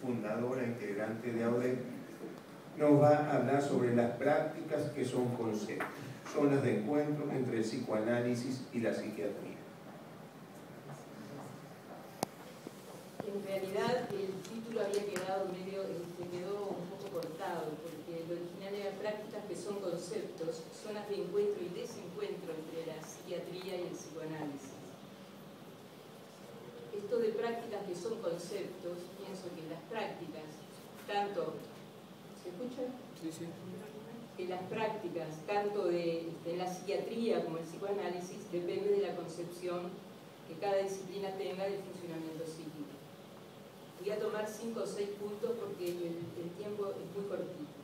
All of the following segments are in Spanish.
fundadora, integrante de AUDEC, nos va a hablar sobre las prácticas que son conceptos, son las de encuentro entre el psicoanálisis y la psiquiatría. En realidad el título había quedado quedó un poco cortado, porque lo original era prácticas que son conceptos, zonas de encuentro y desencuentro entre la psiquiatría y el psicoanálisis. Esto de prácticas que son conceptos, pienso que las prácticas, tanto, ¿se escucha? Sí, sí. Que las prácticas, tanto de la psiquiatría como el psicoanálisis, depende de la concepción que cada disciplina tenga del funcionamiento psíquico. Voy a tomar 5 o 6 puntos porque el tiempo es muy cortito.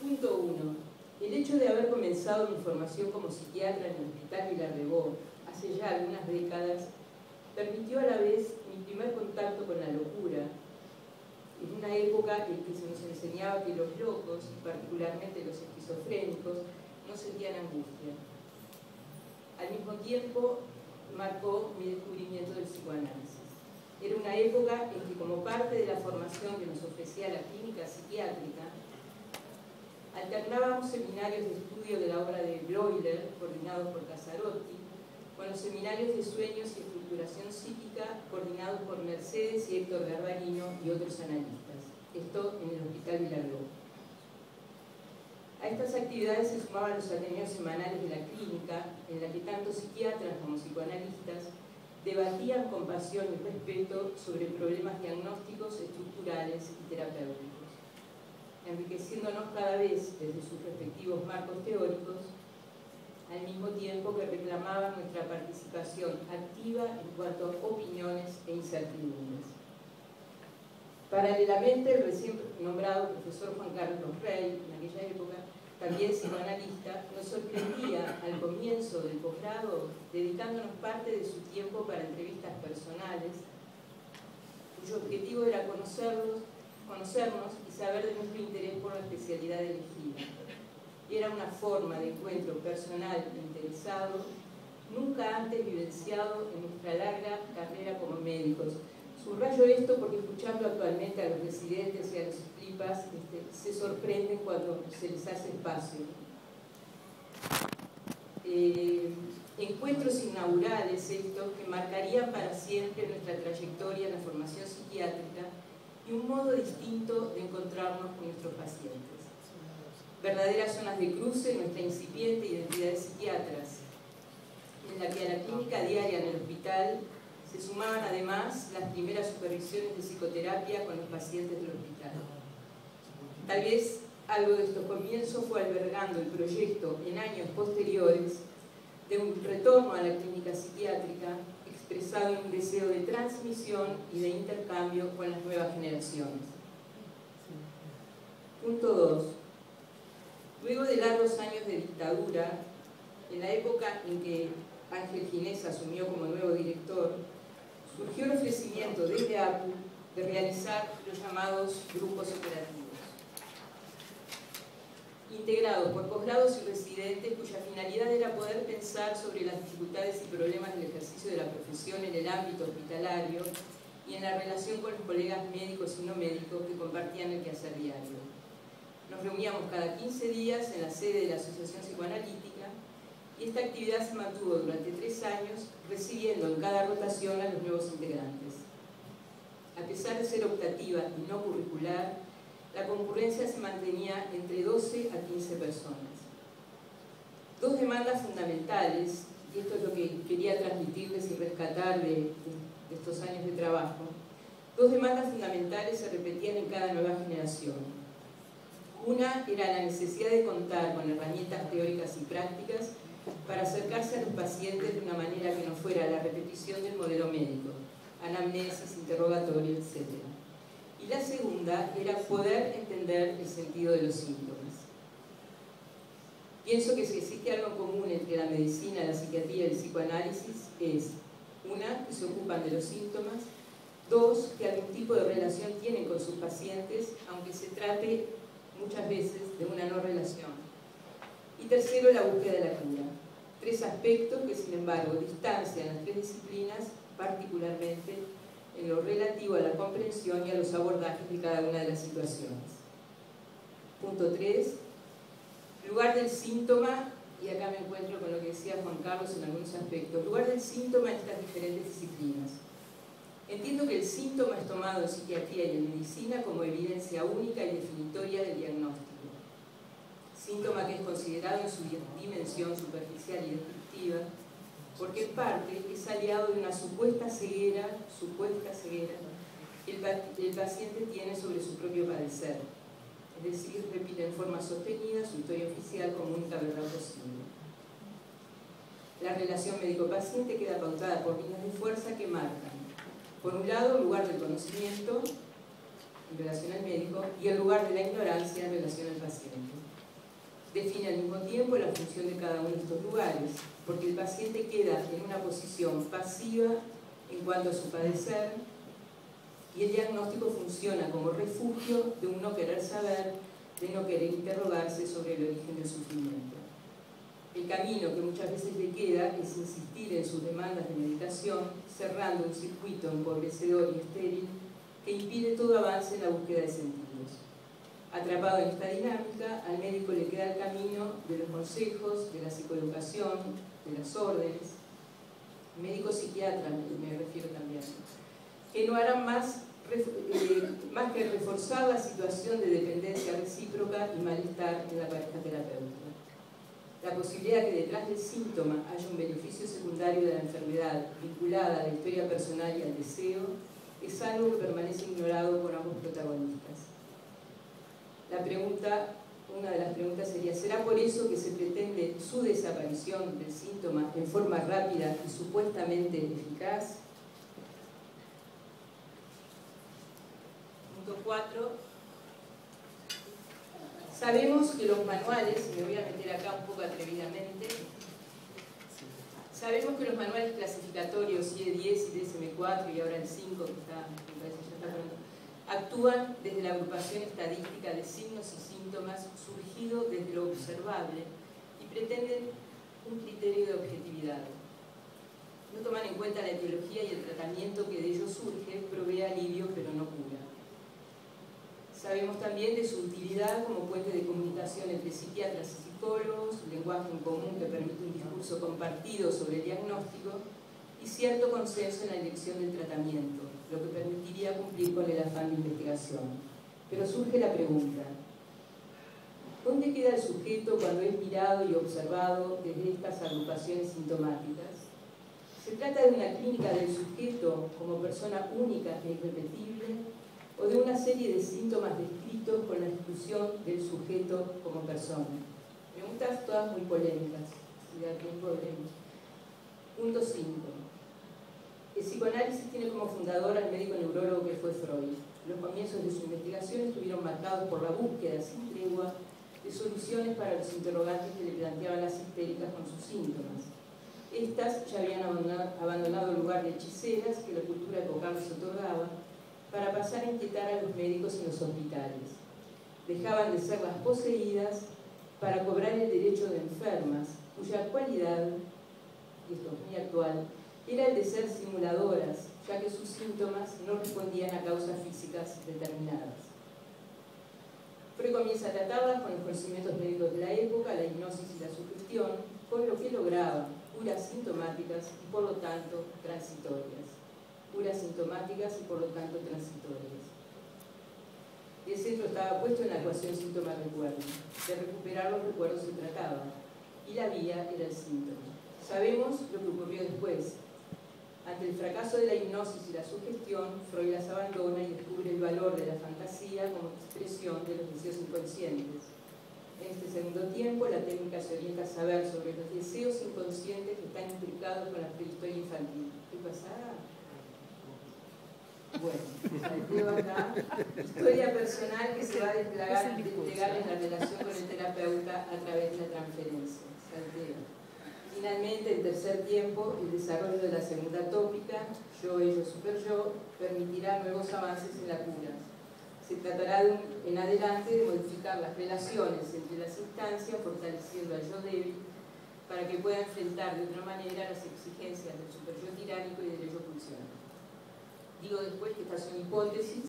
Punto 1. El hecho de haber comenzado mi formación como psiquiatra en el Hospital Vilarrebó hace ya algunas décadas permitió a la vez mi primer contacto con la locura, en una época en que se nos enseñaba que los locos, y particularmente los esquizofrénicos, no sentían angustia. Al mismo tiempo, marcó mi descubrimiento del psicoanálisis. Era una época en que, como parte de la formación que nos ofrecía la clínica psiquiátrica, alternábamos seminarios de estudio de la obra de Breuer, coordinados por Casarotti, con los seminarios de sueños y estructuración psíquica, coordinados por Mercedes y Héctor Garbarino y otros analistas. Esto en el Hospital Vilarrebó. A estas actividades se sumaban los ateneos semanales de la clínica, en la que tanto psiquiatras como psicoanalistas debatían con pasión y respeto sobre problemas diagnósticos, estructurales y terapéuticos, enriqueciéndonos cada vez desde sus respectivos marcos teóricos, al mismo tiempo que reclamaban nuestra participación activa en cuanto a opiniones e incertidumbres. Paralelamente, el recién nombrado profesor Juan Carlos Rey, en aquella época, también psicoanalista, nos sorprendía al comienzo del posgrado dedicándonos parte de su tiempo para entrevistas personales, cuyo objetivo era conocernos y saber de nuestro interés por la especialidad elegida. Y era una forma de encuentro personal e interesado, nunca antes vivenciado en nuestra larga carrera como médicos. Subrayo esto porque escuchando actualmente a los residentes y a los flipas, se sorprenden cuando se les hace espacio. Encuentros inaugurales estos que marcarían para siempre nuestra trayectoria en la formación psiquiátrica y un modo distinto de encontrarnos con nuestros pacientes. Verdaderas zonas de cruce en nuestra incipiente identidad de psiquiatras, en la que a la clínica diaria en el hospital se sumaban además las primeras supervisiones de psicoterapia con los pacientes del hospital. Tal vez algo de estos comienzos fue albergando el proyecto en años posteriores de un retorno a la clínica psiquiátrica expresado en un deseo de transmisión y de intercambio con las nuevas generaciones. Punto 2. Luego de largos años de dictadura, en la época en que Ángel Ginés asumió como nuevo director, surgió el ofrecimiento desde APU de realizar los llamados grupos operativos, integrados por posgrados y residentes cuya finalidad era poder pensar sobre las dificultades y problemas del ejercicio de la profesión en el ámbito hospitalario y en la relación con los colegas médicos y no médicos que compartían el quehacer diario. Nos reuníamos cada 15 días en la sede de la Asociación Psicoanalítica y esta actividad se mantuvo durante 3 años, recibiendo en cada rotación a los nuevos integrantes. A pesar de ser optativa y no curricular, la concurrencia se mantenía entre 12 a 15 personas. 2 demandas fundamentales, y esto es lo que quería transmitirles y rescatar de estos años de trabajo, 2 demandas fundamentales se repetían en cada nueva generación. Una era la necesidad de contar con herramientas teóricas y prácticas para acercarse a los pacientes de una manera que no fuera la repetición del modelo médico, anamnesis, interrogatorio, etc. Y la segunda era poder entender el sentido de los síntomas. Pienso que si existe algo en común entre la medicina, la psiquiatría y el psicoanálisis es, una, que se ocupan de los síntomas, 2, que algún tipo de relación tienen con sus pacientes, aunque se trate muchas veces de una no relación. Y tercero, la búsqueda de la cura. 3 aspectos que, sin embargo, distancian las 3 disciplinas, particularmente en lo relativo a la comprensión y a los abordajes de cada una de las situaciones. Punto 3. Lugar del síntoma, y acá me encuentro con lo que decía Juan Carlos en algunos aspectos, lugar del síntoma en estas diferentes disciplinas. Entiendo que el síntoma es tomado en psiquiatría y en medicina como evidencia única y definitoria del diagnóstico. Síntoma que es considerado en su dimensión superficial y descriptiva, porque en parte es aliado de una supuesta ceguera que el paciente tiene sobre su propio padecer. Es decir, repite en forma sostenida su historia oficial como única verdad posible. La relación médico-paciente queda pautada por líneas de fuerza que marcan, por un lado, el lugar del conocimiento en relación al médico y el lugar de la ignorancia en relación al paciente. Define al mismo tiempo la función de cada uno de estos lugares, porque el paciente queda en una posición pasiva en cuanto a su padecer, y el diagnóstico funciona como refugio de un no querer saber, de no querer interrogarse sobre el origen del sufrimiento. El camino que muchas veces le queda es insistir en sus demandas de medicación, cerrando un circuito empobrecedor y estéril que impide todo avance en la búsqueda de sentidos. Atrapado en esta dinámica, al médico le queda el camino de los consejos, de la psicoeducación, de las órdenes, médico psiquiatra me refiero también, que no harán más que reforzar la situación de dependencia recíproca y malestar en la pareja terapéutica. La posibilidad que detrás del síntoma haya un beneficio secundario de la enfermedad vinculada a la historia personal y al deseo es algo que permanece ignorado por ambos protagonistas. Una de las preguntas sería, ¿será por eso que se pretende su desaparición del síntoma en forma rápida y supuestamente eficaz? Punto 4. Sabemos que los manuales, me voy a meter acá un poco atrevidamente, sabemos que los manuales clasificatorios IE10 y DSM-4 y ahora el 5, que me parece ya está pronto, actúan desde la agrupación estadística de signos y síntomas surgido desde lo observable y pretenden un criterio de objetividad. No toman en cuenta la etiología y el tratamiento que de ello surge, provee alivio pero no cura. Sabemos también de su utilidad como puente de comunicación entre psiquiatras y psicólogos, lenguaje en común que permite un discurso compartido sobre el diagnóstico y cierto consenso en la elección del tratamiento, lo que permitiría cumplir con el afán de investigación. Pero surge la pregunta, ¿dónde queda el sujeto cuando es mirado y observado desde estas agrupaciones sintomáticas? ¿Se trata de una clínica del sujeto como persona única e irrepetible o de una serie de síntomas descritos con la exclusión del sujeto como persona? Preguntas todas muy polémicas, si da tiempo veremos. Punto 5. El psicoanálisis tiene como fundador al médico neurólogo que fue Freud. Los comienzos de su investigación estuvieron marcados por la búsqueda sin tregua de soluciones para los interrogantes que le planteaban las histéricas con sus síntomas. Estas ya habían abandonado el lugar de hechiceras que la cultura epocal les otorgaba para pasar a inquietar a los médicos en los hospitales. Dejaban de ser las poseídas para cobrar el derecho de enfermas, cuya cualidad, y esto es muy actual, era el de ser simuladoras, ya que sus síntomas no respondían a causas físicas determinadas. Freud comienza a tratarlas con los conocimientos médicos de la época, la hipnosis y la sugestión, con lo que lograba curas sintomáticas y por lo tanto transitorias. Curas sintomáticas y por lo tanto transitorias. El centro estaba puesto en la ecuación síntoma-recuerdo. De recuperar los recuerdos se trataba, y la vía era el síntoma. Sabemos lo que ocurrió después. Ante el fracaso de la hipnosis y la sugestión, Freud las abandona y descubre el valor de la fantasía como expresión de los deseos inconscientes. En este segundo tiempo, la técnica se orienta a saber sobre los deseos inconscientes que están implicados con la prehistoria infantil. ¿Qué pasa? Bueno, salteo acá. Historia personal que se va a desplegar en la relación con el terapeuta a través de la transferencia. Salteo. Finalmente, en tercer tiempo, el desarrollo de la segunda tópica, yo, ello, super yo, permitirá nuevos avances en la cura. Se tratará en adelante de modificar las relaciones entre las instancias, fortaleciendo al yo débil, para que pueda enfrentar de otra manera las exigencias del super yo tiránico y del ello pulsional. Digo después que estas son hipótesis